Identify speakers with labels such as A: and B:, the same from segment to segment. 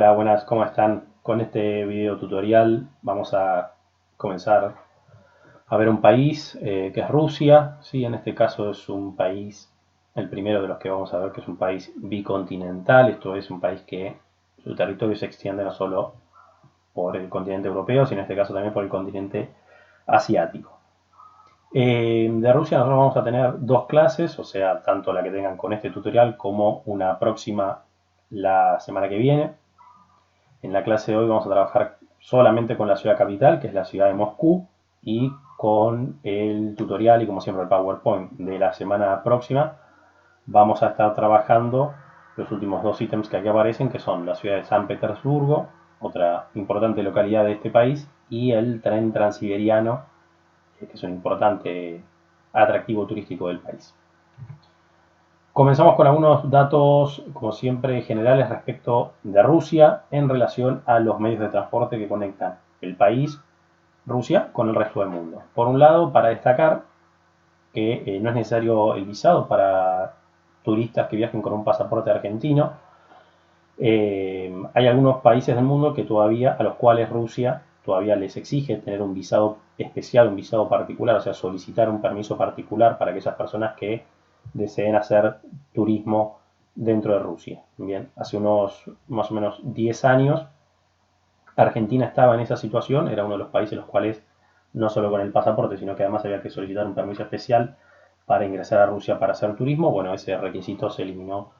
A: Hola, buenas, ¿cómo están? Con este video tutorial vamos a comenzar a ver un país que es Rusia. Sí, en este caso es un país, el primero de los que vamos a ver, que es un país bicontinental. Esto es un país que su territorio se extiende no solo por el continente europeo, sino en este caso también por el continente asiático. De Rusia nosotros vamos a tener dos clases, o sea, tanto la que tengan con este tutorial como una próxima la semana que viene. En la clase de hoy vamos a trabajar solamente con la ciudad capital, que es la ciudad de Moscú, y con el tutorial y como siempre el PowerPoint de la semana próxima vamos a estar trabajando los últimos dos ítems que aquí aparecen, que son la ciudad de San Petersburgo, otra importante localidad de este país, y el tren transiberiano, que es un importante atractivo turístico del país. Comenzamos con algunos datos, como siempre, generales respecto de Rusia en relación a los medios de transporte que conectan el país, Rusia, con el resto del mundo. Por un lado, para destacar que no es necesario el visado para turistas que viajen con un pasaporte argentino. Hay algunos países del mundo que todavía, a los cuales Rusia todavía les exige tener un visado especial, un visado particular, o sea, solicitar un permiso particular para aquellas personas que deseen hacer turismo dentro de Rusia. Bien, hace unos más o menos 10 años Argentina estaba en esa situación, era uno de los países en los cuales no solo con el pasaporte, sino que además había que solicitar un permiso especial para ingresar a Rusia para hacer turismo. Bueno, ese requisito se eliminó,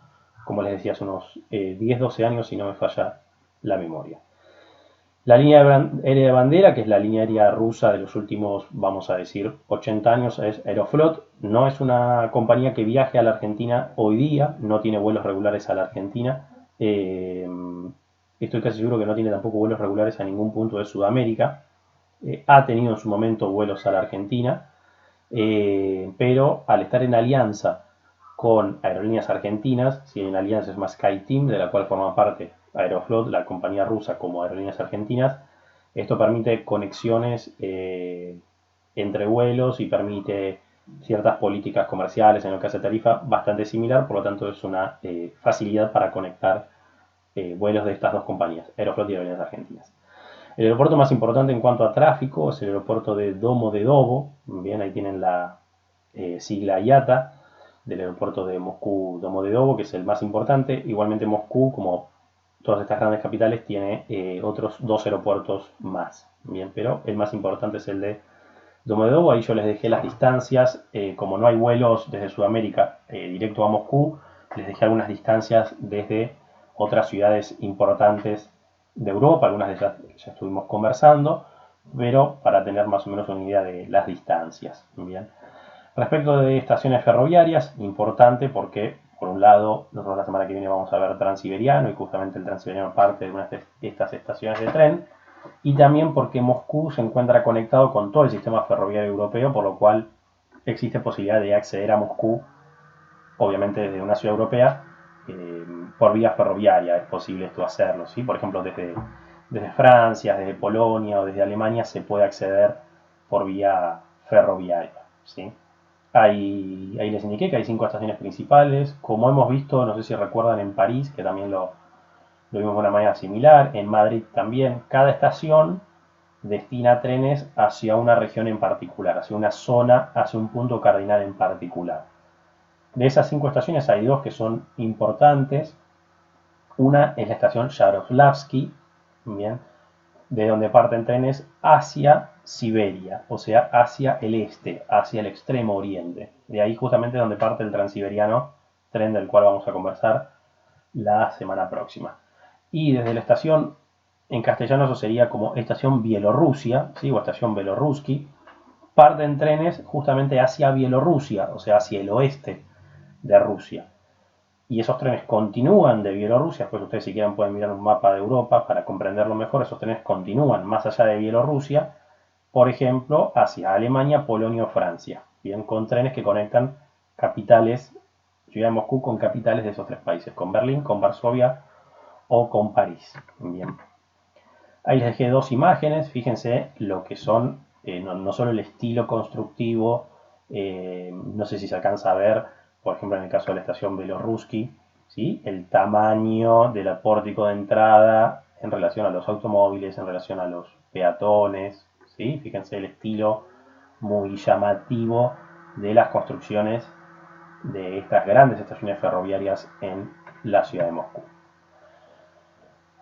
A: como les decía, hace unos 10-12 años, si no me falla la memoria. La línea aérea de bandera, que es la línea aérea rusa de los últimos, vamos a decir, 80 años, es Aeroflot. No es una compañía que viaje a la Argentina hoy día, no tiene vuelos regulares a la Argentina. Estoy casi seguro que no tiene tampoco vuelos regulares a ningún punto de Sudamérica. Ha tenido en su momento vuelos a la Argentina, pero al estar en alianza con aerolíneas argentinas, si en alianza es más SkyTeam, de la cual forma parte Aeroflot, la compañía rusa, como aerolíneas argentinas, esto permite conexiones entre vuelos y permite ciertas políticas comerciales en lo que hace tarifa bastante similar, por lo tanto es una facilidad para conectar vuelos de estas dos compañías, Aeroflot y Aerolíneas Argentinas. El aeropuerto más importante en cuanto a tráfico es el aeropuerto de Domodedovo. Bien, ahí tienen la sigla IATA del aeropuerto de Moscú Domodedovo, que es el más importante. Igualmente Moscú, como todas estas grandes capitales, tiene otros dos aeropuertos más. Bien, pero el más importante es el de Domodedovo. Ahí yo les dejé las distancias. Como no hay vuelos desde Sudamérica directo a Moscú, les dejé algunas distancias desde otras ciudades importantes de Europa, algunas de ellas ya estuvimos conversando, pero para tener más o menos una idea de las distancias. Bien. Respecto de estaciones ferroviarias, importante porque, por un lado, nosotros la semana que viene vamos a ver Transiberiano y justamente el Transiberiano parte de una de estas estaciones de tren, y también porque Moscú se encuentra conectado con todo el sistema ferroviario europeo, por lo cual existe posibilidad de acceder a Moscú, obviamente desde una ciudad europea, por vía ferroviaria es posible esto hacerlo, ¿sí? Por ejemplo, desde Francia, desde Polonia o desde Alemania se puede acceder por vía ferroviaria, ¿sí? Ahí les indiqué que hay 5 estaciones principales. Como hemos visto, no sé si recuerdan en París, que también lo vimos de una manera similar, en Madrid también, cada estación destina trenes hacia una región en particular, hacia una zona, hacia un punto cardinal en particular. De esas 5 estaciones hay dos que son importantes. Una es la estación Yaroslavsky, bien, de donde parten trenes hacia Siberia, o sea, hacia el este, hacia el extremo oriente. De ahí justamente donde parte el transiberiano, tren del cual vamos a conversar la semana próxima. Y desde la estación, en castellano eso sería como estación Bielorrusia, ¿sí? O estación Belorusky, parten trenes justamente hacia Bielorrusia, o sea, hacia el oeste de Rusia. Y esos trenes continúan de Bielorrusia, pues ustedes si quieren pueden mirar un mapa de Europa para comprenderlo mejor, esos trenes continúan más allá de Bielorrusia, por ejemplo, hacia Alemania, Polonia o Francia, bien, con trenes que conectan capitales, Ciudad de Moscú con capitales de esos tres países, con Berlín, con Varsovia o con París. Bien. Ahí les dejé dos imágenes, fíjense lo que son, no solo el estilo constructivo, no sé si se alcanza a ver, por ejemplo en el caso de la estación Belorusky, ¿sí? El tamaño del pórtico de entrada en relación a los automóviles, en relación a los peatones, ¿sí? Fíjense el estilo muy llamativo de las construcciones de estas grandes estaciones ferroviarias en la ciudad de Moscú.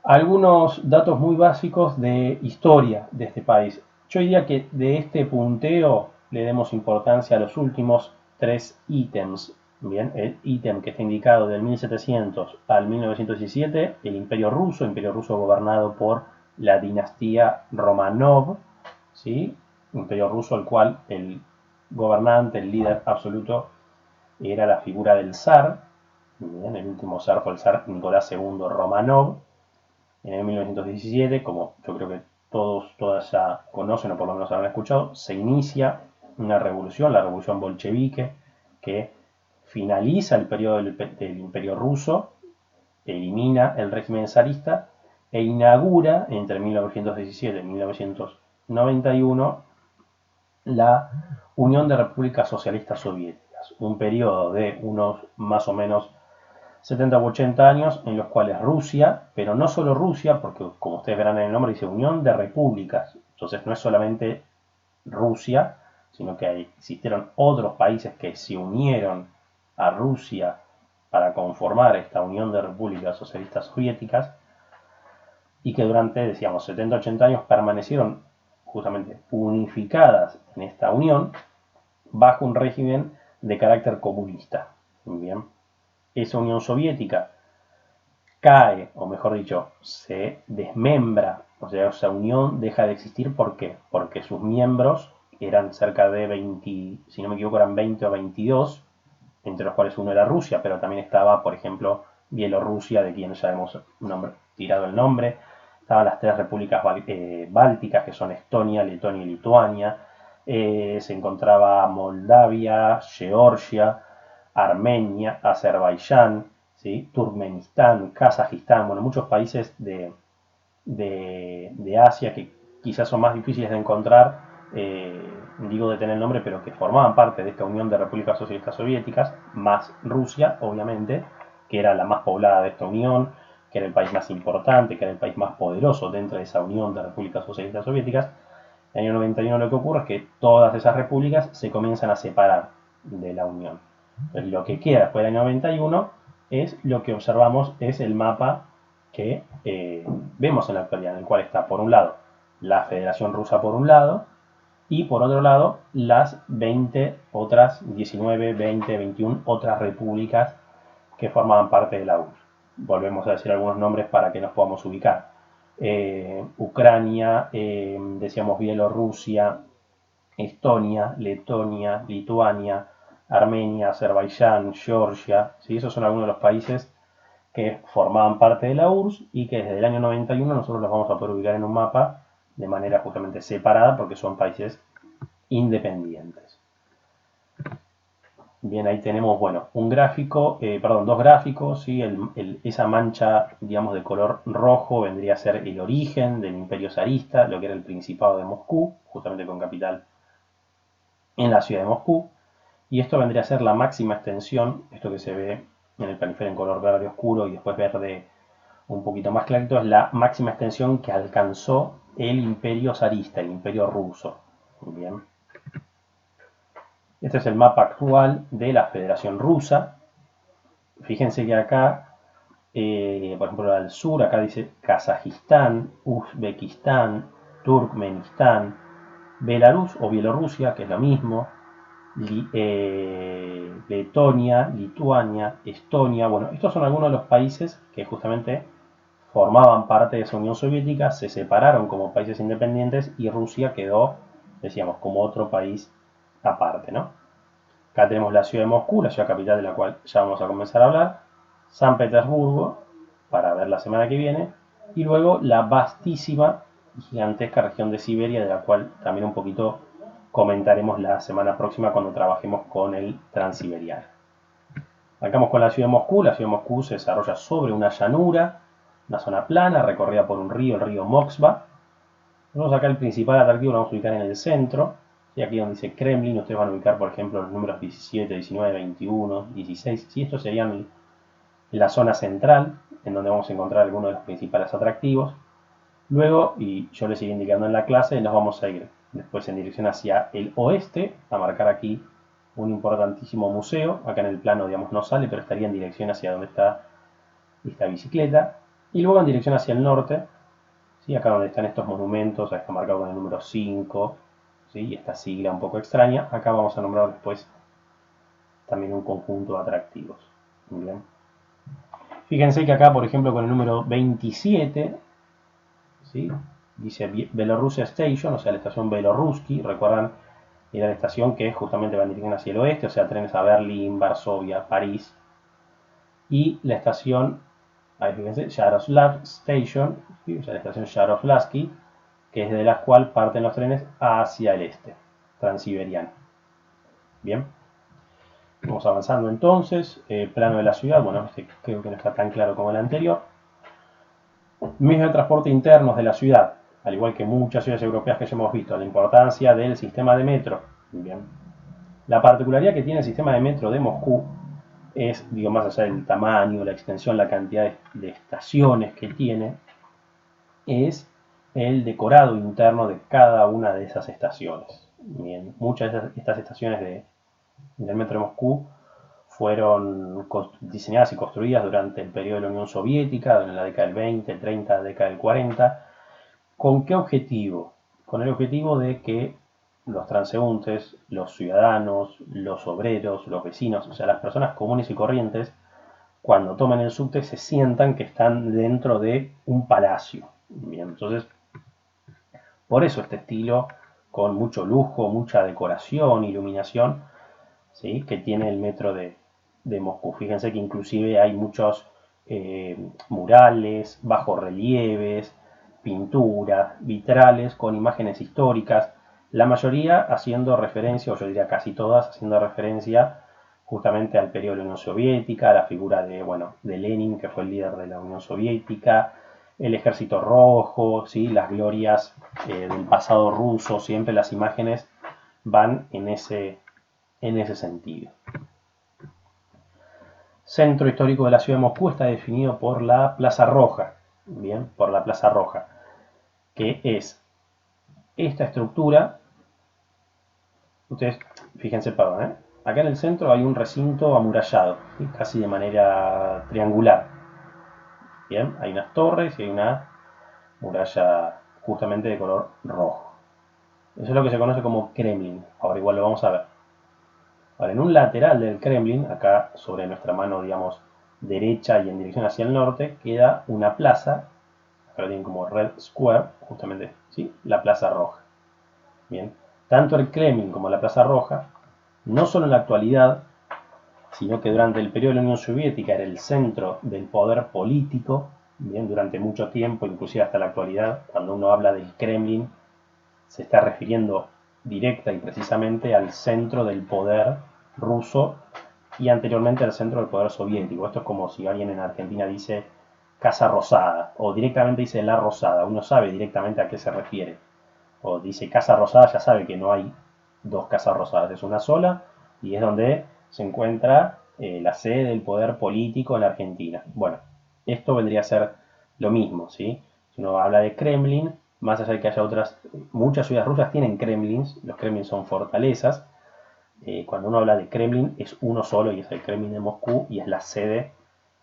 A: Algunos datos muy básicos de historia de este país. Yo diría que de este punteo le demos importancia a los últimos tres ítems. Bien, el ítem que está indicado del 1700 al 1917, el Imperio Ruso gobernado por la dinastía Romanov, ¿sí? Imperio Ruso, el cual el gobernante, el líder absoluto, era la figura del zar. Bien, el último zar fue el zar Nicolás II Romanov en el 1917, como yo creo que todas ya conocen o por lo menos habrán escuchado, se inicia una revolución, la revolución bolchevique, que finaliza el periodo del Imperio Ruso, elimina el régimen zarista e inaugura entre 1917 y 1991 la Unión de Repúblicas Socialistas Soviéticas, un periodo de unos más o menos 70 u 80 años en los cuales Rusia, pero no solo Rusia, porque como ustedes verán en el nombre dice Unión de Repúblicas, entonces no es solamente Rusia, sino que existieron otros países que se unieron a Rusia para conformar esta Unión de Repúblicas Socialistas Soviéticas y que durante, decíamos, 70-80 años permanecieron justamente unificadas en esta unión bajo un régimen de carácter comunista. Bien, esa Unión Soviética cae, o mejor dicho, se desmembra, o sea, esa unión deja de existir. ¿Por qué? Porque sus miembros eran cerca de 20, si no me equivoco, eran 20 o 22, entre los cuales uno era Rusia, pero también estaba, por ejemplo, Bielorrusia, de quien ya hemos tirado el nombre. Estaban las tres repúblicas bálticas, que son Estonia, Letonia y Lituania. Se encontraba Moldavia, Georgia, Armenia, Azerbaiyán, ¿sí? Turkmenistán, Kazajistán, bueno, muchos países de Asia que quizás son más difíciles de encontrar, digo de tener el nombre, pero que formaban parte de esta Unión de Repúblicas Socialistas Soviéticas, más Rusia, obviamente, que era la más poblada de esta unión, que era el país más importante, que era el país más poderoso dentro de esa Unión de Repúblicas Socialistas Soviéticas. En el año 91 lo que ocurre es que todas esas repúblicas se comienzan a separar de la Unión. Entonces, lo que queda después del año 91 es lo que observamos, es el mapa que vemos en la actualidad, en el cual está, por un lado, la Federación Rusa por un lado, y por otro lado, las 20 otras, 19, 20, 21 otras repúblicas que formaban parte de la URSS. Volvemos a decir algunos nombres para que nos podamos ubicar. Ucrania, decíamos Bielorrusia, Estonia, Letonia, Lituania, Armenia, Azerbaiyán, Georgia, ¿sí? Esos son algunos de los países que formaban parte de la URSS y que desde el año 91 nosotros los vamos a poder ubicar en un mapa de manera justamente separada porque son países independientes. Bien, ahí tenemos, bueno, un gráfico, perdón, dos gráficos, ¿sí? Esa mancha, digamos, de color rojo vendría a ser el origen del Imperio zarista, lo que era el Principado de Moscú, justamente con capital en la ciudad de Moscú, y esto vendría a ser la máxima extensión, esto que se ve en el planifer en color verde oscuro y después verde un poquito más clarito, es la máxima extensión que alcanzó el Imperio zarista, el Imperio ruso. Bien. Este es el mapa actual de la Federación Rusa. Fíjense que acá, por ejemplo, al sur, acá dice Kazajistán, Uzbekistán, Turkmenistán, Belarus o Bielorrusia, que es lo mismo, Letonia, Lituania, Estonia. Bueno, estos son algunos de los países que justamente formaban parte de esa Unión Soviética, se separaron como países independientes y Rusia quedó, decíamos, como otro país aparte, ¿no? Acá tenemos la ciudad de Moscú, la ciudad capital de la cual ya vamos a comenzar a hablar, San Petersburgo, para ver la semana que viene, y luego la vastísima y gigantesca región de Siberia, de la cual también un poquito comentaremos la semana próxima cuando trabajemos con el Transiberiano. Arrancamos con la ciudad de Moscú. La ciudad de Moscú se desarrolla sobre una llanura, una zona plana recorrida por un río, el río Moskva. Vamos acá el principal atractivo, lo vamos a ubicar en el centro. Y aquí donde dice Kremlin, ustedes van a ubicar, por ejemplo, los números 17, 19, 21, 16. Sí, estos serían la zona central, en donde vamos a encontrar algunos de los principales atractivos. Luego, y yo les iré indicando en la clase, nos vamos a ir después en dirección hacia el oeste, a marcar aquí un importantísimo museo. Acá en el plano, digamos, no sale, pero estaría en dirección hacia donde está esta bicicleta. Y luego en dirección hacia el norte, ¿sí? Acá donde están estos monumentos, acá está marcado con el número 5, ¿sí? Y esta sigla un poco extraña. Acá vamos a nombrar después también un conjunto de atractivos. Bien. Fíjense que acá, por ejemplo, con el número 27, ¿sí? Dice Belorussia Station, o sea, la estación Belorusky. Recuerdan, era la estación que justamente va en dirección hacia el oeste, o sea, trenes a Berlín, Varsovia, París. Y la estación, ahí fíjense, Yaroslav Station, ¿sí? O sea, la estación Yaroslavsky, que es de la cual parten los trenes hacia el este, transiberiano. Bien. Vamos avanzando entonces. Plano de la ciudad, bueno, este creo que no está tan claro como el anterior. Medios de transporte internos de la ciudad, al igual que muchas ciudades europeas que ya hemos visto, la importancia del sistema de metro. Bien. La particularidad que tiene el sistema de metro de Moscú es, digo, más allá del tamaño, la extensión, la cantidad de estaciones que tiene, es el decorado interno de cada una de esas estaciones. Bien. Muchas de estas estaciones del metro de Moscú fueron diseñadas y construidas durante el periodo de la Unión Soviética, en la década del 20, 30, década del 40. ¿Con qué objetivo? Con el objetivo de que los transeúntes, los ciudadanos, los obreros, los vecinos, o sea, las personas comunes y corrientes, cuando tomen el subte se sientan que están dentro de un palacio. Bien, entonces, por eso este estilo, con mucho lujo, mucha decoración, iluminación, ¿sí? Que tiene el metro de Moscú. Fíjense que inclusive hay muchos murales, bajorrelieves, pinturas, vitrales con imágenes históricas, la mayoría haciendo referencia, o yo diría casi todas, haciendo referencia justamente al periodo de la Unión Soviética, a la figura de Lenin, que fue el líder de la Unión Soviética, el ejército rojo, ¿sí? Las glorias del pasado ruso, siempre las imágenes van en ese sentido. Centro histórico de la ciudad de Moscú está definido por la Plaza Roja, bien, por la Plaza Roja, que es esta estructura. Ustedes, fíjense, perdón, acá en el centro hay un recinto amurallado, ¿sí? Casi de manera triangular. Bien, hay unas torres y hay una muralla justamente de color rojo. Eso es lo que se conoce como Kremlin. Ahora igual lo vamos a ver. Ahora, en un lateral del Kremlin, acá sobre nuestra mano, digamos, derecha y en dirección hacia el norte, queda una plaza, acá lo tienen como Red Square, justamente, ¿sí? La Plaza Roja. Bien, tanto el Kremlin como la Plaza Roja, no solo en la actualidad, sino que durante el periodo de la Unión Soviética era el centro del poder político, bien, durante mucho tiempo, inclusive hasta la actualidad, cuando uno habla del Kremlin, se está refiriendo directa y precisamente al centro del poder ruso y anteriormente al centro del poder soviético. Esto es como si alguien en Argentina dice Casa Rosada o directamente dice La Rosada. Uno sabe directamente a qué se refiere. O dice Casa Rosada, ya sabe que no hay dos Casas Rosadas, es una sola y es donde se encuentra la sede del poder político en la Argentina. Bueno, esto vendría a ser lo mismo, ¿sí? Si uno habla de Kremlin, más allá de que haya muchas ciudades rusas tienen Kremlins, los Kremlins son fortalezas. Cuando uno habla de Kremlin es uno solo y es el Kremlin de Moscú y es la sede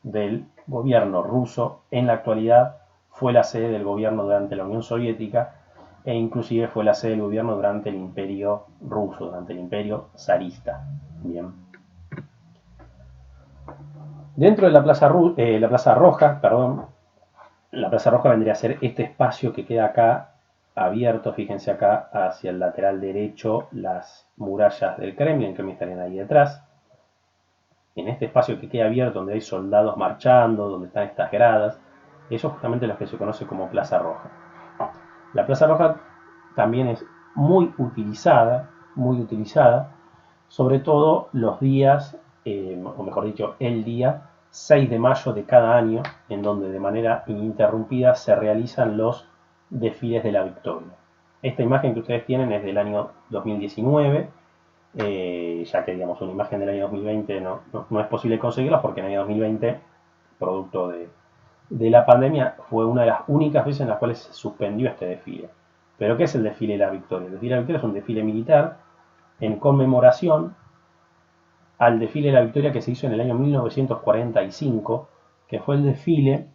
A: del gobierno ruso en la actualidad, fue la sede del gobierno durante la Unión Soviética e inclusive fue la sede del gobierno durante el Imperio Ruso, durante el Imperio zarista. Bien. Dentro de la Plaza Roja, perdón, la Plaza Roja vendría a ser este espacio que queda acá abierto, fíjense acá hacia el lateral derecho las murallas del Kremlin, que me estarían ahí detrás. En este espacio que queda abierto, donde hay soldados marchando, donde están estas gradas, eso es justamente lo que se conoce como Plaza Roja. La Plaza Roja también es muy utilizada, sobre todo los días, o mejor dicho, el día 6 de mayo de cada año, en donde de manera ininterrumpida se realizan los desfiles de la victoria. Esta imagen que ustedes tienen es del año 2019, ya que digamos una imagen del año 2020 no es posible conseguirla porque en el año 2020 producto de la pandemia, fue una de las únicas veces en las cuales se suspendió este desfile. ¿Pero qué es el desfile de la Victoria? El desfile de la Victoria es un desfile militar en conmemoración al desfile de la Victoria que se hizo en el año 1945, que fue el desfile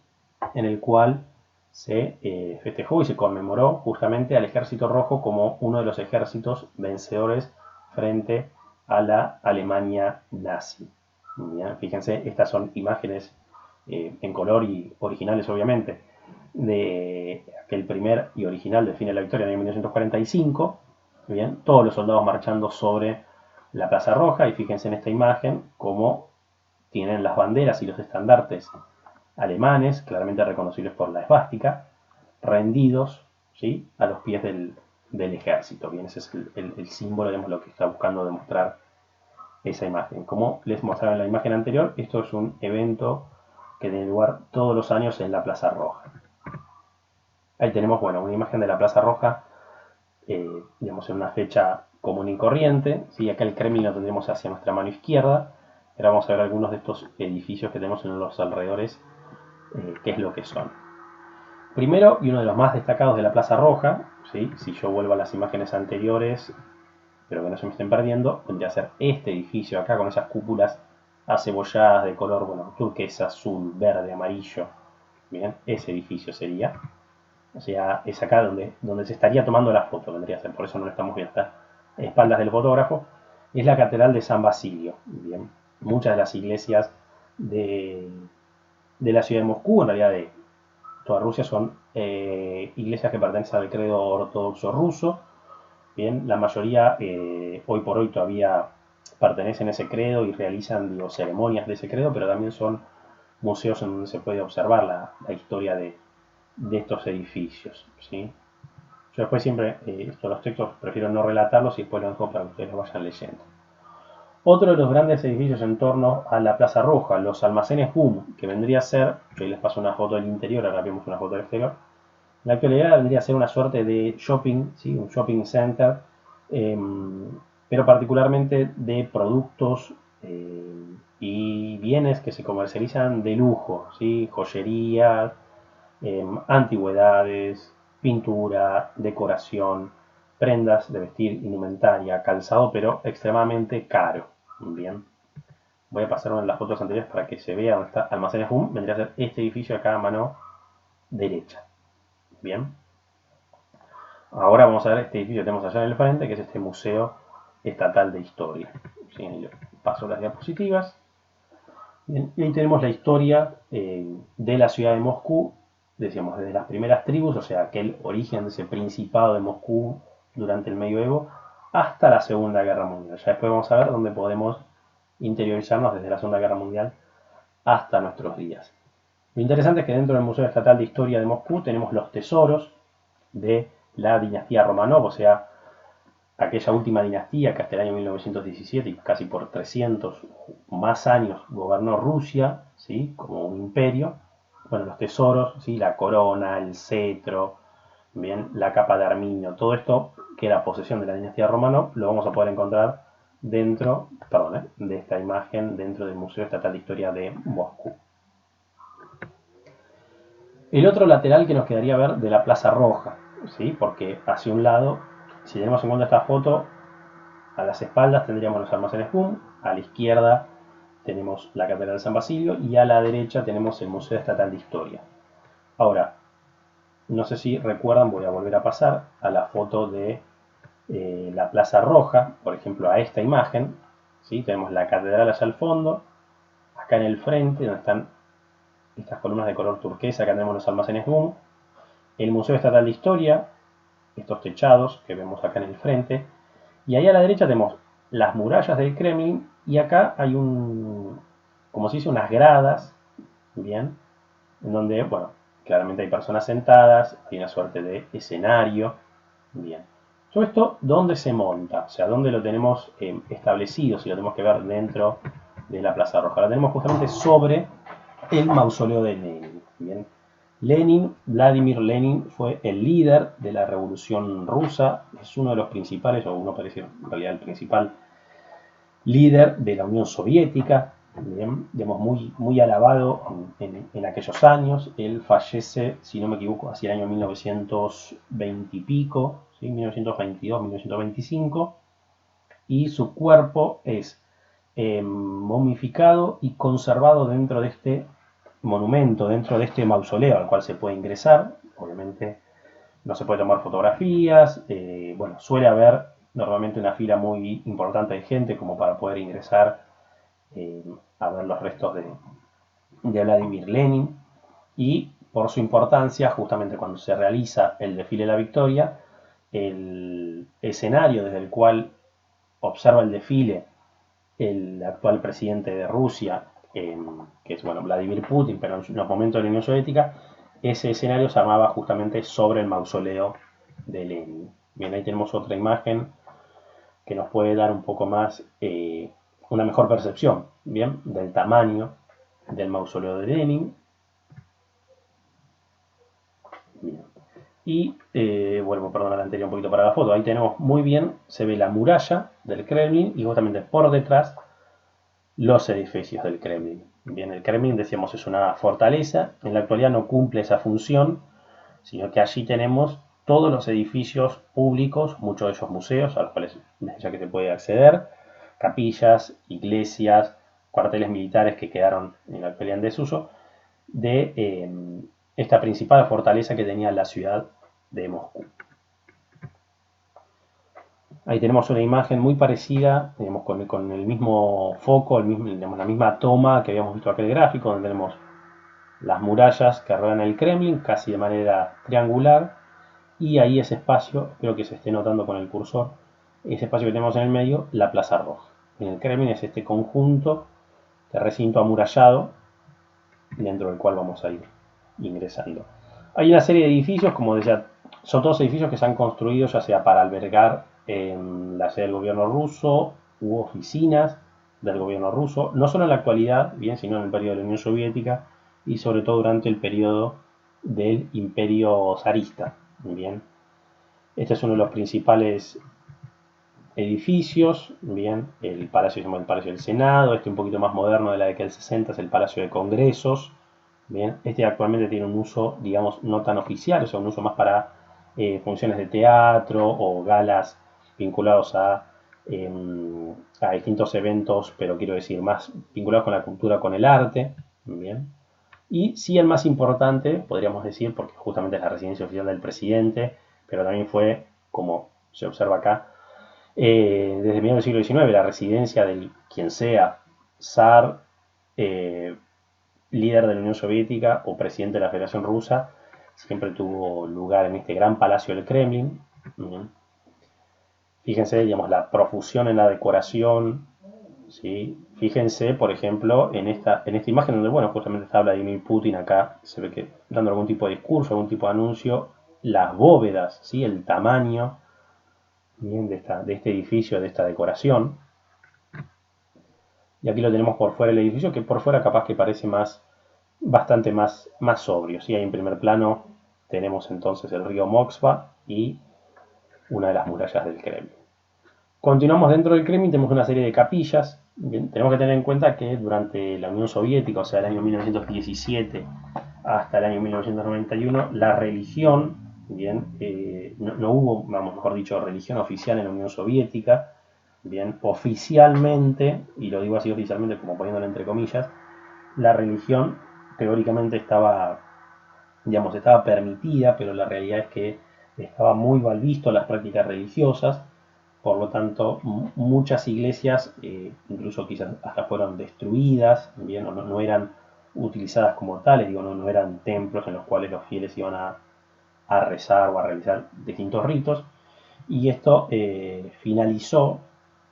A: en el cual se festejó y se conmemoró justamente al Ejército Rojo como uno de los ejércitos vencedores frente a la Alemania nazi. Bien, fíjense, estas son imágenes en color y originales obviamente de aquel primer y original desfile de la Victoria en el año 1945. Bien, todos los soldados marchando sobre la Plaza Roja, y fíjense en esta imagen cómo tienen las banderas y los estandartes alemanes, claramente reconocibles por la esvástica, rendidos, ¿sí?, a los pies del ejército. Bien, ese es el símbolo, digamos, lo que está buscando demostrar esa imagen. Como les mostraba en la imagen anterior, esto es un evento que tiene lugar todos los años en la Plaza Roja. Ahí tenemos, bueno, una imagen de la Plaza Roja, digamos, en una fecha común y corriente. ¿Sí? Acá el Kremlin lo tendremos hacia nuestra mano izquierda. Ahora vamos a ver algunos de estos edificios que tenemos en los alrededores, qué es lo que son. Primero, y uno de los más destacados de la Plaza Roja, ¿sí?, si yo vuelvo a las imágenes anteriores, pero que no se me estén perdiendo, vendría a ser este edificio acá con esas cúpulas acebolladas de color, bueno, turquesa, azul, verde, amarillo. Bien, ese edificio sería. O sea, es acá donde se estaría tomando la foto, vendría a ser, por eso no lo estamos viendo, está a espaldas del fotógrafo. Es la Catedral de San Basilio. Bien, muchas de las iglesias de la ciudad de Moscú, en realidad de toda Rusia, son iglesias que pertenecen al credo ortodoxo ruso. Bien, la mayoría hoy por hoy todavía pertenecen a ese credo y realizan, digo, ceremonias de ese credo, pero también son museos en donde se puede observar la historia de estos edificios. ¿Sí? Yo después siempre, los textos prefiero no relatarlos y después los dejo para que ustedes los vayan leyendo. Otro de los grandes edificios en torno a la Plaza Roja, los almacenes Boom, que vendría a ser, yo les paso una foto del interior, ahora vemos una foto del exterior, en la actualidad vendría a ser una suerte de shopping, ¿sí?, un shopping center, pero particularmente de productos y bienes que se comercializan de lujo, ¿sí?, joyería, antigüedades, pintura, decoración, prendas de vestir, indumentaria, calzado, pero extremadamente caro. Bien, voy a pasar una de las fotos anteriores para que se vea dónde está Almacenes Boom. Vendría a ser este edificio acá a mano derecha. Bien, ahora vamos a ver este edificio que tenemos allá en el frente, que es este Museo Estatal de Historia. ¿Sí? Paso las diapositivas. Bien, y ahí tenemos la historia de la ciudad de Moscú, decíamos, desde las primeras tribus, o sea, aquel origen de ese principado de Moscú durante el medioevo, hasta la Segunda Guerra Mundial. Ya después vamos a ver dónde podemos interiorizarnos desde la Segunda Guerra Mundial hasta nuestros días. Lo interesante es que dentro del Museo Estatal de Historia de Moscú tenemos los tesoros de la dinastía Romanov, o sea, aquella última dinastía que hasta el año 1917 y casi por 300 más años gobernó Rusia, ¿sí?, como un imperio. Bueno, los tesoros, ¿sí?, la corona, el cetro, bien, la capa de armiño, todo esto que era posesión de la dinastía Romanov, lo vamos a poder encontrar dentro, de esta imagen dentro del Museo Estatal de Historia de Moscú. El otro lateral que nos quedaría ver de la Plaza Roja, ¿sí?, porque hacia un lado, si tenemos en cuenta esta foto, a las espaldas tendríamos los almacenes Boom, a la izquierda tenemos la Catedral de San Basilio y a la derecha tenemos el Museo Estatal de Historia. Ahora, no sé si recuerdan, voy a volver a pasar a la foto de la Plaza Roja, por ejemplo, a esta imagen. ¿Sí? Tenemos la catedral allá al fondo, acá en el frente, donde están estas columnas de color turquesa, acá tenemos los almacenes Boom, el Museo Estatal de Historia, estos techados que vemos acá en el frente, y ahí a la derecha tenemos las murallas del Kremlin, y acá hay como se dice, unas gradas, bien, en donde, bueno, claramente hay personas sentadas, hay una suerte de escenario, bien. Todo esto, ¿dónde se monta? O sea, ¿dónde lo tenemos establecido? Si lo tenemos que ver dentro de la Plaza Roja. Lo tenemos justamente sobre el mausoleo de Lenin, bien. Vladimir Lenin fue el líder de la Revolución Rusa, es uno de los principales, o uno parece en realidad el principal líder de la Unión Soviética, bien, digamos, muy alabado en aquellos años. Él fallece, si no me equivoco, hacia el año 1920 y pico, ¿sí? 1922, 1925, y su cuerpo es momificado y conservado dentro de este monumento, dentro de este mausoleo al cual se puede ingresar. Obviamente no se puede tomar fotografías, bueno, suele haber normalmente una fila muy importante de gente como para poder ingresar eh, a ver los restos de Vladimir Lenin, y por su importancia, justamente cuando se realiza el desfile de la victoria, el escenario desde el cual observa el desfile el actual presidente de Rusia, que es bueno, Vladimir Putin, pero en los momentos de la Unión Soviética, ese escenario se llamaba justamente sobre el mausoleo de Lenin. Bien, ahí tenemos otra imagen que nos puede dar un poco más, una mejor percepción, bien, del tamaño del mausoleo de Lenin. Bien. Y vuelvo, perdón, a la anterior un poquito para la foto. Ahí tenemos muy bien, se ve la muralla del Kremlin y justamente por detrás los edificios del Kremlin. Bien, el Kremlin, decíamos, es una fortaleza. En la actualidad no cumple esa función, sino que allí tenemos todos los edificios públicos, muchos de ellos museos, a los cuales ya que se puede acceder, capillas, iglesias, cuarteles militares que quedaron en la actualidad en desuso, de esta principal fortaleza que tenía la ciudad de Moscú. Ahí tenemos una imagen muy parecida, digamos, con el mismo foco, digamos, la misma toma que habíamos visto en aquel gráfico, donde tenemos las murallas que rodean el Kremlin, casi de manera triangular, y ahí ese espacio, creo que se esté notando con el cursor, ese espacio que tenemos en el medio, la Plaza Roja. En el Kremlin es este conjunto de recinto amurallado, dentro del cual vamos a ir ingresando. Hay una serie de edificios, como decía, son todos edificios que se han construido ya sea para albergar la sede del gobierno ruso u oficinas del gobierno ruso, no solo en la actualidad, bien, sino en el periodo de la Unión Soviética y sobre todo durante el periodo del Imperio zarista. Bien, este es uno de los principales edificios, bien, el palacio se llama el Palacio del Senado, este un poquito más moderno de la década del 60 es el Palacio de Congresos, bien, este actualmente tiene un uso, digamos, no tan oficial, o sea, un uso más para funciones de teatro o galas vinculados a distintos eventos, pero quiero decir, más vinculados con la cultura, con el arte, bien. Y sí el más importante, podríamos decir, porque justamente es la residencia oficial del presidente, pero también fue, como se observa acá, desde mediados del siglo XIX, la residencia de quien sea zar, eh, líder de la Unión Soviética o presidente de la Federación Rusa, siempre tuvo lugar en este gran palacio del Kremlin. Fíjense, digamos, la profusión en la decoración. ¿Sí? Fíjense, por ejemplo, en esta imagen donde, bueno, justamente está Vladimir Putin acá, se ve que dando algún tipo de discurso, algún tipo de anuncio, las bóvedas, ¿sí? El tamaño, bien, de este edificio, de esta decoración. Y aquí lo tenemos por fuera del edificio, que por fuera capaz que parece bastante más sobrio. ¿Sí? Ahí en primer plano tenemos entonces el río Moskva y una de las murallas del Kremlin. Continuamos dentro del Kremlin, tenemos una serie de capillas. Bien, tenemos que tener en cuenta que durante la Unión Soviética, o sea, el año 1917 hasta el año 1991, la religión, bien, no hubo, vamos, mejor dicho, religión oficial en la Unión Soviética. Bien, oficialmente, y lo digo así oficialmente como poniéndolo entre comillas, la religión teóricamente estaba permitida, pero la realidad es que estaba muy mal visto las prácticas religiosas, por lo tanto muchas iglesias, incluso quizás hasta fueron destruidas, bien, no eran utilizadas como tales, digo, no eran templos en los cuales los fieles iban a rezar o a realizar distintos ritos, y esto finalizó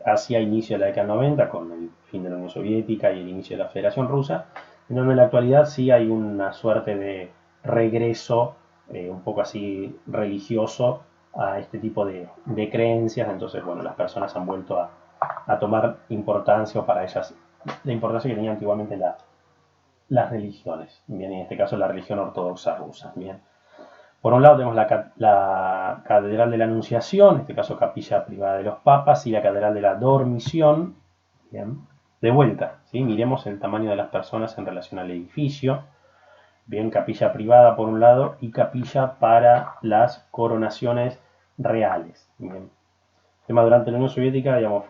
A: hacia inicio de la década del 90 con el fin de la Unión Soviética y el inicio de la Federación Rusa, en donde en la actualidad sí hay una suerte de regreso un poco así religioso a este tipo de creencias. Entonces, bueno, las personas han vuelto a tomar importancia, o para ellas la importancia que tenían antiguamente las religiones, bien, en este caso la religión ortodoxa rusa, bien. Por un lado tenemos la Catedral de la Anunciación, en este caso capilla privada de los papas, y la Catedral de la Dormición, bien. De vuelta, ¿sí? Miremos el tamaño de las personas en relación al edificio. Bien, capilla privada por un lado y capilla para las coronaciones reales. Bien. El tema durante la Unión Soviética, digamos,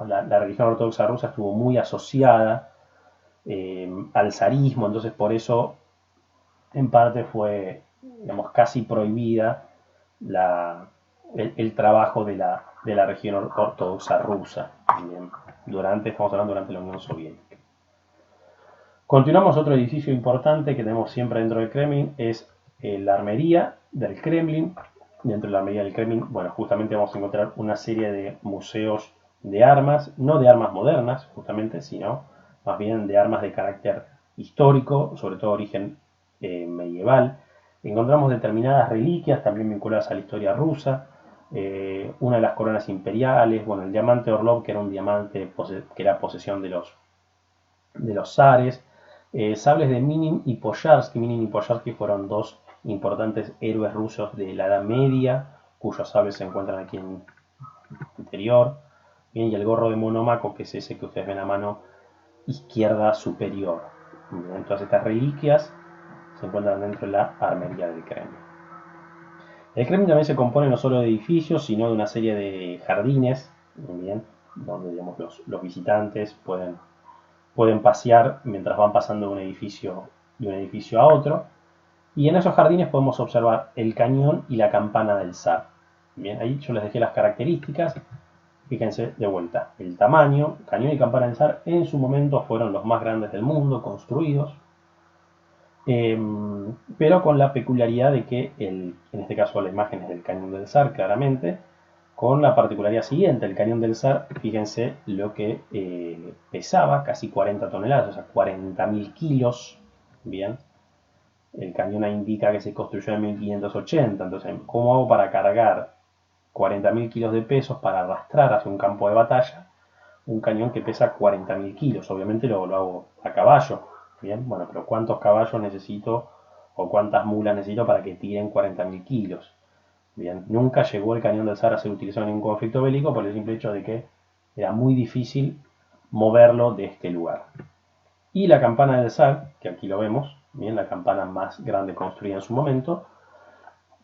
A: la religión ortodoxa rusa estuvo muy asociada al zarismo, entonces por eso en parte fue, digamos, casi prohibida el trabajo de la región ortodoxa rusa. Bien. Estamos hablando durante la Unión Soviética. Continuamos, otro edificio importante que tenemos siempre dentro del Kremlin es la armería del Kremlin. Dentro de la armería del Kremlin, bueno, justamente vamos a encontrar una serie de museos de armas, no de armas modernas, justamente, sino más bien de armas de carácter histórico, sobre todo origen medieval. Encontramos determinadas reliquias también vinculadas a la historia rusa, una de las coronas imperiales, bueno, el diamante Orlov, que era un diamante que era posesión de los zares, sables de Minin y Poyarsky. Minin y Poyarsky fueron dos importantes héroes rusos de la Edad Media, cuyos sables se encuentran aquí en el interior. Bien, y el gorro de Monomaco, que es ese que ustedes ven a mano izquierda superior. Bien, todas estas reliquias se encuentran dentro de la armería del Kremlin. El Kremlin también se compone no solo de edificios, sino de una serie de jardines, bien, donde digamos, los visitantes pueden pasear mientras van pasando de un edificio a otro. Y en esos jardines podemos observar el cañón y la campana del zar. Bien, ahí yo les dejé las características. Fíjense de vuelta, el tamaño, cañón y campana del zar en su momento fueron los más grandes del mundo construidos, pero con la peculiaridad de que, en este caso la imagen es del cañón del zar claramente, con la particularidad siguiente, el cañón del zar, fíjense lo que pesaba, casi 40 toneladas, o sea, 40.000 kilos, bien, el cañón indica que se construyó en 1580, entonces, ¿cómo hago para cargar 40.000 kilos de pesos para arrastrar hacia un campo de batalla un cañón que pesa 40.000 kilos? Obviamente lo hago a caballo, bien, bueno, pero ¿cuántos caballos necesito o cuántas mulas necesito para que tiren 40.000 kilos? Bien, nunca llegó el cañón del zar a ser utilizado en ningún conflicto bélico por el simple hecho de que era muy difícil moverlo de este lugar. Y la campana del zar, que aquí lo vemos, bien, la campana más grande construida en su momento,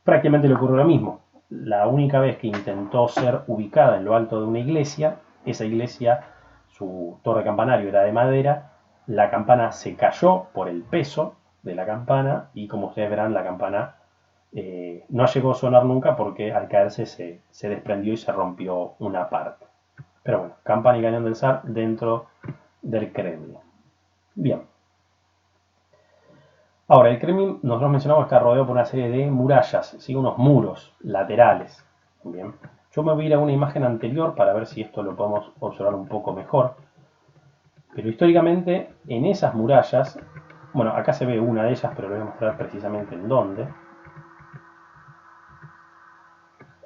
A: prácticamente le ocurrió lo mismo. La única vez que intentó ser ubicada en lo alto de una iglesia, esa iglesia, su torre campanario era de madera, la campana se cayó por el peso de la campana y como ustedes verán la campana no llegó a sonar nunca porque al caerse se desprendió y se rompió una parte. Pero bueno, campana y cañón del zar dentro del Kremlin. Bien. Ahora, el Kremlin, nosotros mencionamos que está rodeado por una serie de murallas, ¿sí? Unos muros laterales. Bien. Yo me voy a ir a una imagen anterior para ver si esto lo podemos observar un poco mejor. Pero históricamente, en esas murallas, bueno, acá se ve una de ellas, pero les voy a mostrar precisamente en dónde.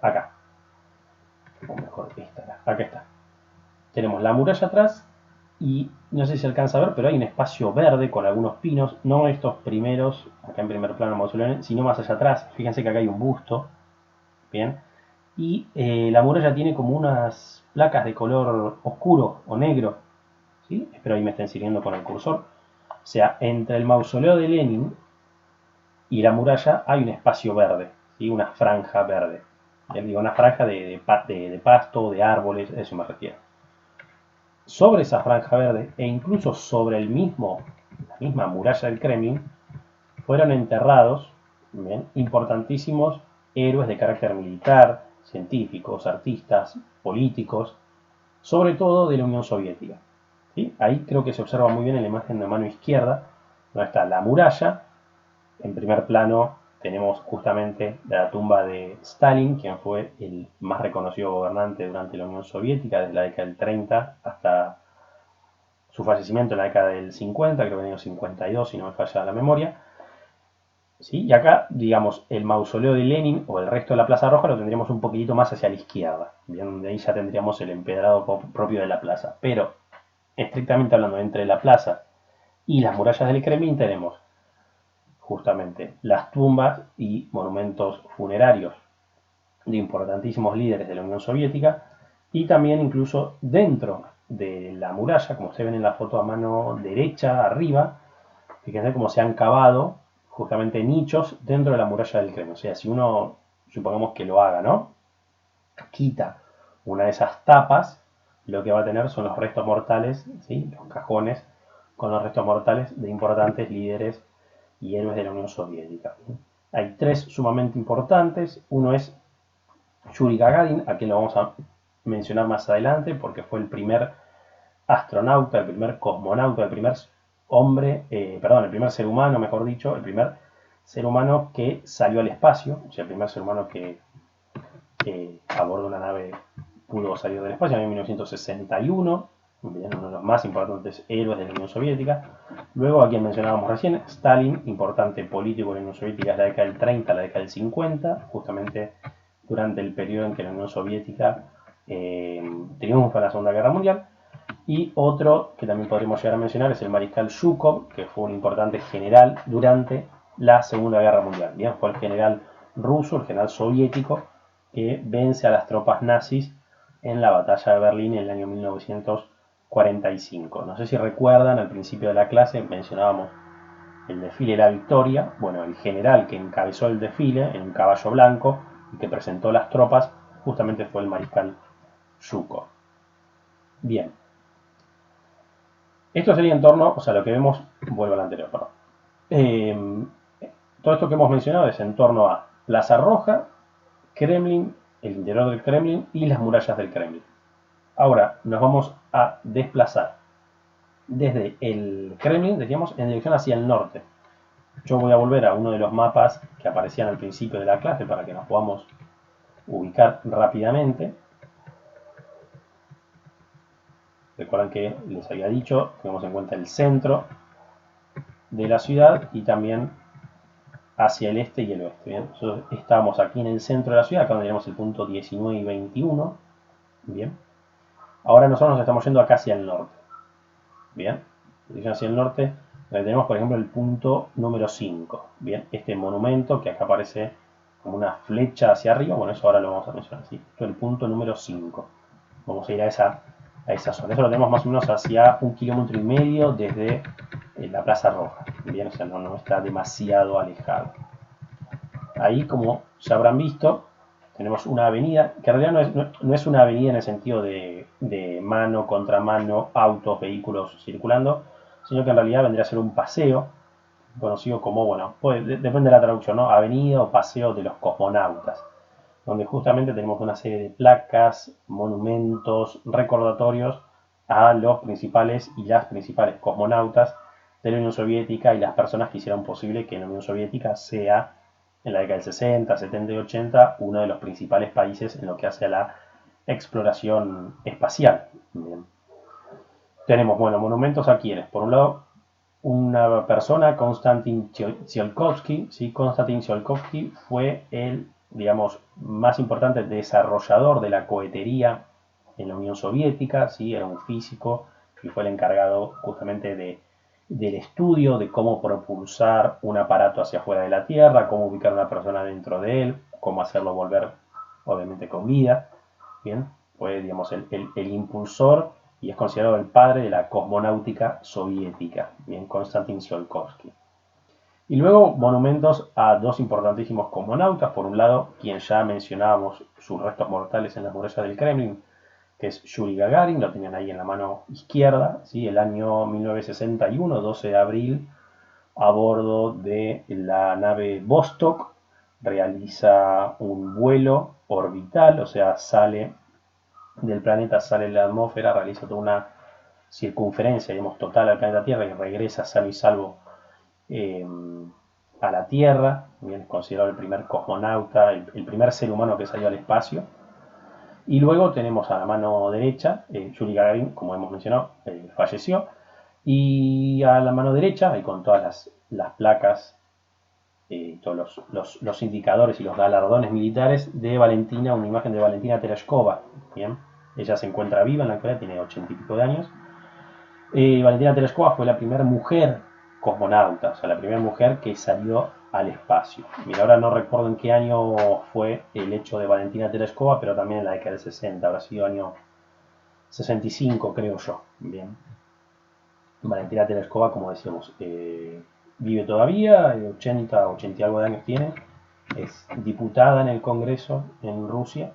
A: Acá. O mejor, acá está. Tenemos la muralla atrás y no sé si se alcanza a ver, pero hay un espacio verde con algunos pinos, no estos primeros, acá en primer plano mausoleo, sino más allá atrás. Fíjense que acá hay un busto, bien, y la muralla tiene como unas placas de color oscuro o negro, ¿sí? Espero ahí me estén siguiendo con el cursor. O sea, entre el mausoleo de Lenin y la muralla hay un espacio verde, ¿sí? Una franja verde. Digo, una franja de pasto, de árboles, a eso me refiero. Sobre esa franja verde e incluso sobre la misma muralla del Kremlin fueron enterrados, ¿bien?, importantísimos héroes de carácter militar, científicos, artistas, políticos, sobre todo de la Unión Soviética. ¿Sí? Ahí creo que se observa muy bien en la imagen de mano izquierda, donde está la muralla. En primer plano tenemos justamente la tumba de Stalin, quien fue el más reconocido gobernante durante la Unión Soviética, desde la década del 30 hasta su fallecimiento en la década del 50, creo que en el año 52, si no me falla la memoria. ¿Sí? Y acá, digamos, el mausoleo de Lenin o el resto de la Plaza Roja lo tendríamos un poquitito más hacia la izquierda, bien, donde ahí ya tendríamos el empedrado propio de la plaza. Pero, estrictamente hablando, entre la plaza y las murallas del Kremlin tenemos justamente las tumbas y monumentos funerarios de importantísimos líderes de la Unión Soviética y también incluso dentro de la muralla, como ustedes ven en la foto a mano derecha, arriba. Fíjense cómo se han cavado justamente nichos dentro de la muralla del Kremlin. O sea, si uno, supongamos que lo haga, ¿no? Quita una de esas tapas, lo que va a tener son los restos mortales, ¿sí? Los cajones con los restos mortales de importantes líderes y héroes de la Unión Soviética. Hay tres sumamente importantes. Uno es Yuri Gagarin, a quien lo vamos a mencionar más adelante, porque fue el primer astronauta, el primer cosmonauta, el primer hombre, perdón, el primer ser humano, mejor dicho, el primer ser humano que salió al espacio, o sea, el primer ser humano que a bordo de una nave pudo salir del espacio en 1961, uno de los más importantes héroes de la Unión Soviética. Luego, a quien mencionábamos recién, Stalin, importante político de la Unión Soviética, es la década del 30, la década del 50, justamente durante el periodo en que la Unión Soviética triunfa en la Segunda Guerra Mundial. Y otro que también podríamos llegar a mencionar es el mariscal Zhukov, que fue un importante general durante la Segunda Guerra Mundial. Bien, fue el general ruso, el general soviético, que vence a las tropas nazis en la batalla de Berlín en el año 1945. No sé si recuerdan, al principio de la clase mencionábamos el desfile de la victoria. Bueno, el general que encabezó el desfile en un caballo blanco y que presentó las tropas justamente fue el mariscal Zhukov. Bien, esto sería en torno, o sea, lo que vemos, vuelvo al anterior, perdón. Todo esto que hemos mencionado es en torno a Plaza Roja, Kremlin, el interior del Kremlin y las murallas del Kremlin. Ahora nos vamos a desplazar desde el Kremlin, decíamos, en dirección hacia el norte. Yo voy a volver a uno de los mapas que aparecían al principio de la clase para que nos podamos ubicar rápidamente. Recuerden que les había dicho, tenemos en cuenta el centro de la ciudad y también hacia el este y el oeste. Bien, nosotros estamos aquí en el centro de la ciudad, acá donde tenemos el punto 19 y 21. Bien, ahora nosotros nos estamos yendo acá hacia el norte. Bien, hacia el norte, donde tenemos por ejemplo el punto número 5. Bien, este monumento que acá aparece como una flecha hacia arriba, bueno, eso ahora lo vamos a mencionar. ¿Sí? Esto es el punto número 5. Vamos a ir a esa zona. Eso lo tenemos más o menos hacia 1,5 kilómetros desde la Plaza Roja. Bien, o sea, no está demasiado alejado. Ahí, como ya habrán visto, tenemos una avenida, que en realidad no es una avenida en el sentido de mano contra mano, autos, vehículos circulando, sino que en realidad vendría a ser un paseo, conocido como, bueno, depende de la traducción, ¿no? Avenida o paseo de los cosmonautas, donde justamente tenemos una serie de placas, monumentos, recordatorios a los principales y las principales cosmonautas de la Unión Soviética y las personas que hicieron posible que la Unión Soviética sea, en la década del 60, 70 y 80, uno de los principales países en lo que hace a la exploración espacial. Bien. Tenemos, bueno, monumentos a quienes. Por un lado, una persona, Konstantin Tsiolkovsky. ¿Sí? Konstantin Tsiolkovsky fue el, digamos, más importante desarrollador de la cohetería en la Unión Soviética. ¿Sí? Era un físico y fue el encargado justamente del estudio de cómo propulsar un aparato hacia afuera de la Tierra, cómo ubicar a una persona dentro de él, cómo hacerlo volver, obviamente, con vida. Bien, fue, digamos, el impulsor y es considerado el padre de la cosmonáutica soviética, bien, Konstantin Tsiolkovsky. Y luego monumentos a dos importantísimos cosmonautas, por un lado, quien ya mencionábamos sus restos mortales en las murallas del Kremlin, que es Yuri Gagarin, lo tenían ahí en la mano izquierda, ¿sí? El año 1961, 12 de abril, a bordo de la nave Vostok, realiza un vuelo orbital, o sea, sale del planeta, sale en la atmósfera, realiza toda una circunferencia, digamos, total al planeta Tierra y regresa sano y salvo eh, a la Tierra. Bien, es considerado el primer cosmonauta, el primer ser humano que salió al espacio. Y luego tenemos a la mano derecha, Yuri Gagarin, como hemos mencionado, falleció. Y a la mano derecha, y con todas las placas, todos los indicadores y los galardones militares de Valentina, una imagen de Valentina Tereshkova. Bien, ella se encuentra viva en la actualidad, tiene 80 y pico de años. Valentina Tereshkova fue la primera mujer cosmonauta, o sea, la primera mujer que salió al espacio. Mira, ahora no recuerdo en qué año fue el hecho de Valentina Tereshkova, pero también en la década del 60, habrá sido año 65, creo yo. Bien. Valentina Tereshkova, como decíamos, vive todavía, 80, 80 y algo de años tiene, es diputada en el Congreso en Rusia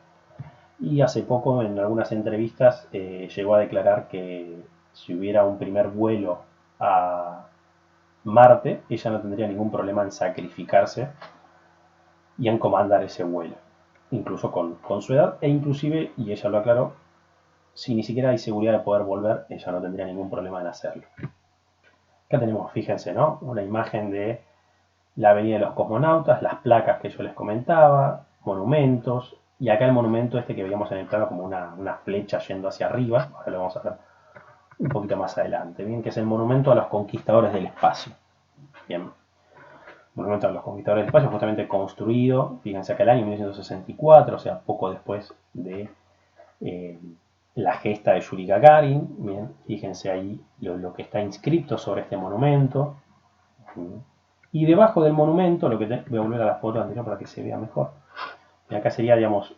A: y hace poco en algunas entrevistas llegó a declarar que si hubiera un primer vuelo a Marte, ella no tendría ningún problema en sacrificarse y en comandar ese vuelo, incluso con su edad, e inclusive, y ella lo aclaró, si ni siquiera hay seguridad de poder volver, ella no tendría ningún problema en hacerlo. Acá tenemos, fíjense, ¿no? Una imagen de la Avenida de los Cosmonautas, las placas que yo les comentaba, monumentos, y acá el monumento este que veíamos en el plano como una flecha yendo hacia arriba, ahora lo vamos a ver un poquito más adelante, bien, que es el monumento a los conquistadores del espacio. Bien, monumento a los conquistadores del espacio, justamente construido, fíjense acá el año 1964, o sea, poco después de eh, la gesta de Yuri Gagarin. Bien, fíjense ahí lo que está inscrito sobre este monumento. Bien. Y debajo del monumento, voy a volver a la foto anterior para que se vea mejor. Y acá sería, digamos,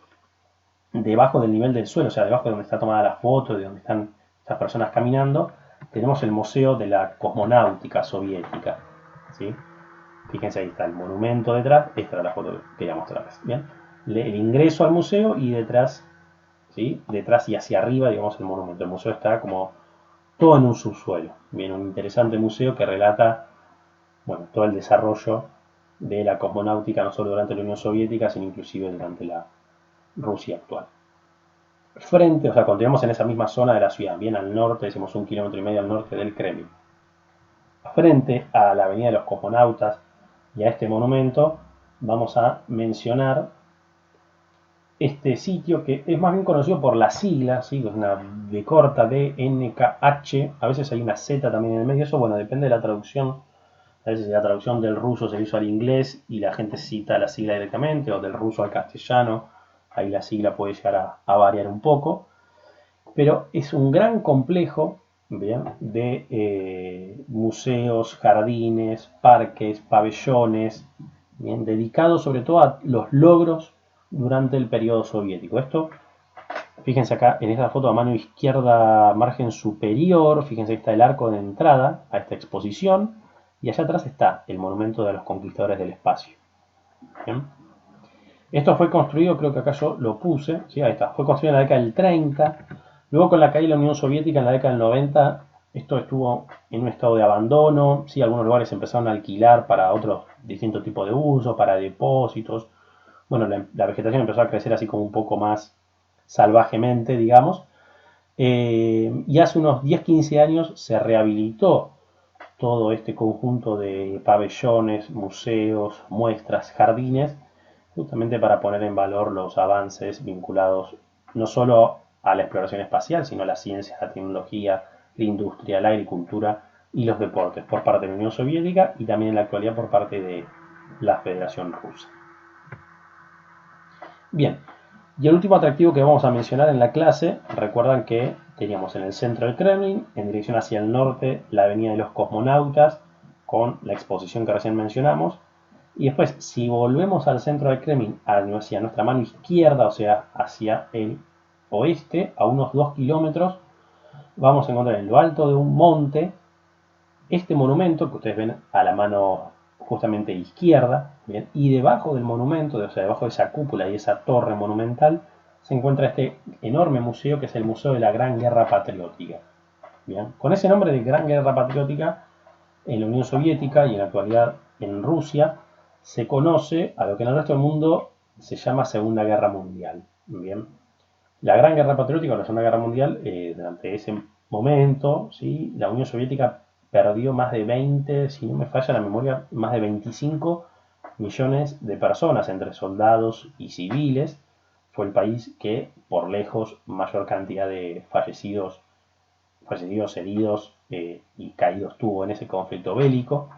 A: debajo del nivel del suelo, o sea, debajo de donde está tomada la foto, de donde están estas personas caminando, tenemos el Museo de la Cosmonáutica Soviética. ¿Sí? Fíjense, ahí está el monumento detrás. Esta era la foto que quería mostrarles. ¿Bien? El ingreso al museo y detrás, ¿sí? Detrás y hacia arriba, digamos, el monumento. El museo está como todo en un subsuelo. Bien, un interesante museo que relata, bueno, todo el desarrollo de la cosmonáutica, no solo durante la Unión Soviética, sino inclusive durante la Rusia actual. Frente, o sea, continuamos en esa misma zona de la ciudad, bien al norte, decimos 1,5 kilómetros al norte del Kremlin. Frente a la Avenida de los Cosmonautas y a este monumento, vamos a mencionar este sitio que es más bien conocido por la sigla, ¿sí? Es una B corta D, N, K, H, a veces hay una Z también en el medio, eso bueno, depende de la traducción. A veces la traducción del ruso se hizo al inglés y la gente cita la sigla directamente, o del ruso al castellano, ahí la sigla puede llegar a variar un poco, pero es un gran complejo, ¿bien? De museos, jardines, parques, pabellones, ¿bien? Dedicados sobre todo a los logros durante el periodo soviético. Esto, fíjense acá en esta foto a mano izquierda, margen superior, fíjense que está el arco de entrada a esta exposición, y allá atrás está el monumento de los conquistadores del espacio. ¿Bien? Esto fue construido, creo que acá yo lo puse, ¿sí? Ahí está, fue construido en la década del 30, luego con la caída de la Unión Soviética en la década del 90, esto estuvo en un estado de abandono, ¿sí? Algunos lugares empezaron a alquilar para otros distintos tipos de uso, para depósitos. Bueno, la vegetación empezó a crecer así como un poco más salvajemente, digamos, y hace unos 10-15 años se rehabilitó todo este conjunto de pabellones, museos, muestras, jardines, justamente para poner en valor los avances vinculados no solo a la exploración espacial, sino a la ciencia, la tecnología, la industria, la agricultura y los deportes por parte de la Unión Soviética y también en la actualidad por parte de la Federación Rusa. Bien, y el último atractivo que vamos a mencionar en la clase, recuerdan que teníamos en el centro del Kremlin, en dirección hacia el norte, la Avenida de los Cosmonautas, con la exposición que recién mencionamos. Y después, si volvemos al centro del Kremlin, hacia nuestra mano izquierda, o sea, hacia el oeste, a unos 2 kilómetros, vamos a encontrar en lo alto de un monte este monumento que ustedes ven a la mano justamente izquierda, ¿bien? Y debajo del monumento, o sea, debajo de esa cúpula y esa torre monumental, se encuentra este enorme museo que es el Museo de la Gran Guerra Patriótica. ¿Bien? Con ese nombre de Gran Guerra Patriótica, en la Unión Soviética y en la actualidad en Rusia, se conoce a lo que en el resto del mundo se llama Segunda Guerra Mundial. ¿Bien? La Gran Guerra Patriótica o la Segunda Guerra Mundial, durante ese momento, ¿sí? La Unión Soviética perdió más de 20, si no me falla la memoria, más de 25 millones de personas entre soldados y civiles. Fue el país que por lejos mayor cantidad de fallecidos, heridos y caídos tuvo en ese conflicto bélico.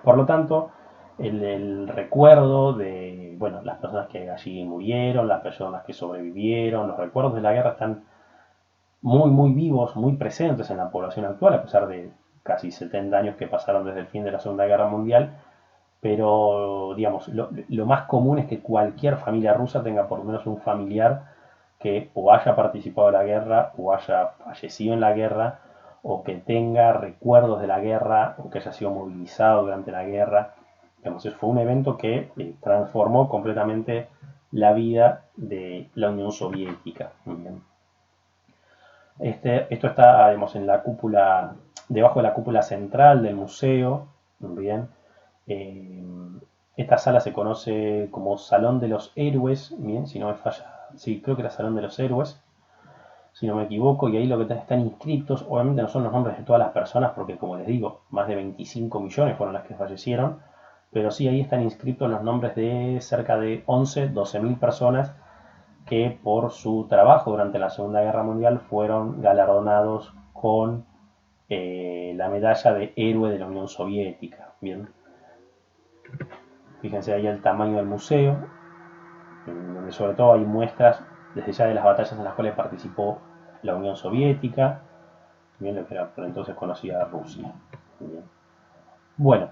A: Por lo tanto, el recuerdo de, bueno, las personas que allí murieron, las personas que sobrevivieron, los recuerdos de la guerra están muy, muy vivos, muy presentes en la población actual, a pesar de casi 70 años que pasaron desde el fin de la Segunda Guerra Mundial. Pero, digamos, lo más común es que cualquier familia rusa tenga por lo menos un familiar que o haya participado de la guerra o haya fallecido en la guerra o que tenga recuerdos de la guerra o que haya sido movilizado durante la guerra. Digamos, fue un evento que transformó completamente la vida de la Unión Soviética. Bien. Esto está, digamos, en la cúpula, debajo de la cúpula central del museo. Bien. Eh, Esta sala se conoce como Salón de los Héroes, bien, si no me falla, sí, creo que era Salón de los Héroes, si no me equivoco, y ahí lo que están inscritos, obviamente no son los nombres de todas las personas, porque como les digo, más de 25 millones fueron las que fallecieron, pero sí ahí están inscritos los nombres de cerca de 11, 12 mil personas que por su trabajo durante la Segunda Guerra Mundial fueron galardonados con la medalla de héroe de la Unión Soviética. Bien, fíjense ahí el tamaño del museo, donde sobre todo hay muestras desde ya de las batallas en las cuales participó la Unión Soviética, bien, lo que era por entonces conocida Rusia. Bien. Bueno,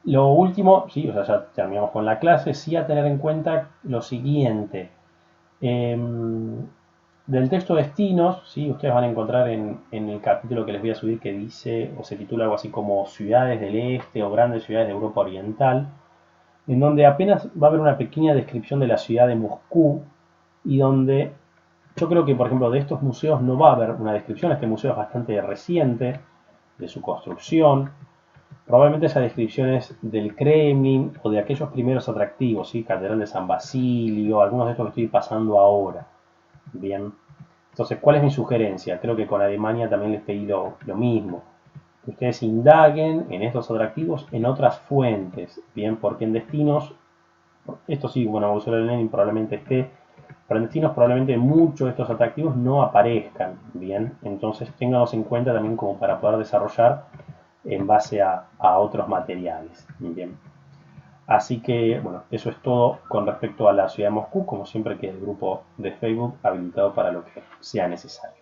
A: lo último, sí, o sea, ya terminamos con la clase, sí a tener en cuenta lo siguiente. Del texto Destinos, ¿sí? Ustedes van a encontrar en el capítulo que les voy a subir que dice, o se titula algo así como Ciudades del Este o Grandes Ciudades de Europa Oriental, en donde apenas va a haber una pequeña descripción de la ciudad de Moscú y donde yo creo que, por ejemplo, de estos museos no va a haber una descripción. Este museo es bastante reciente de su construcción. Probablemente haya descripciones del Kremlin o de aquellos primeros atractivos, ¿sí? Catedral de San Basilio, algunos de estos que estoy pasando ahora. Bien. Entonces, ¿cuál es mi sugerencia? Creo que con Alemania también les pedí lo mismo. Que ustedes indaguen en estos atractivos en otras fuentes. Bien, porque en destinos, esto sí, bueno, Museo de Lenin probablemente esté, pero en destinos probablemente muchos de estos atractivos no aparezcan. Bien, entonces ténganlos en cuenta también como para poder desarrollar en base a otros materiales. Bien. Así que, bueno, eso es todo con respecto a la ciudad de Moscú. Como siempre, que el grupo de Facebook habilitado para lo que sea necesario.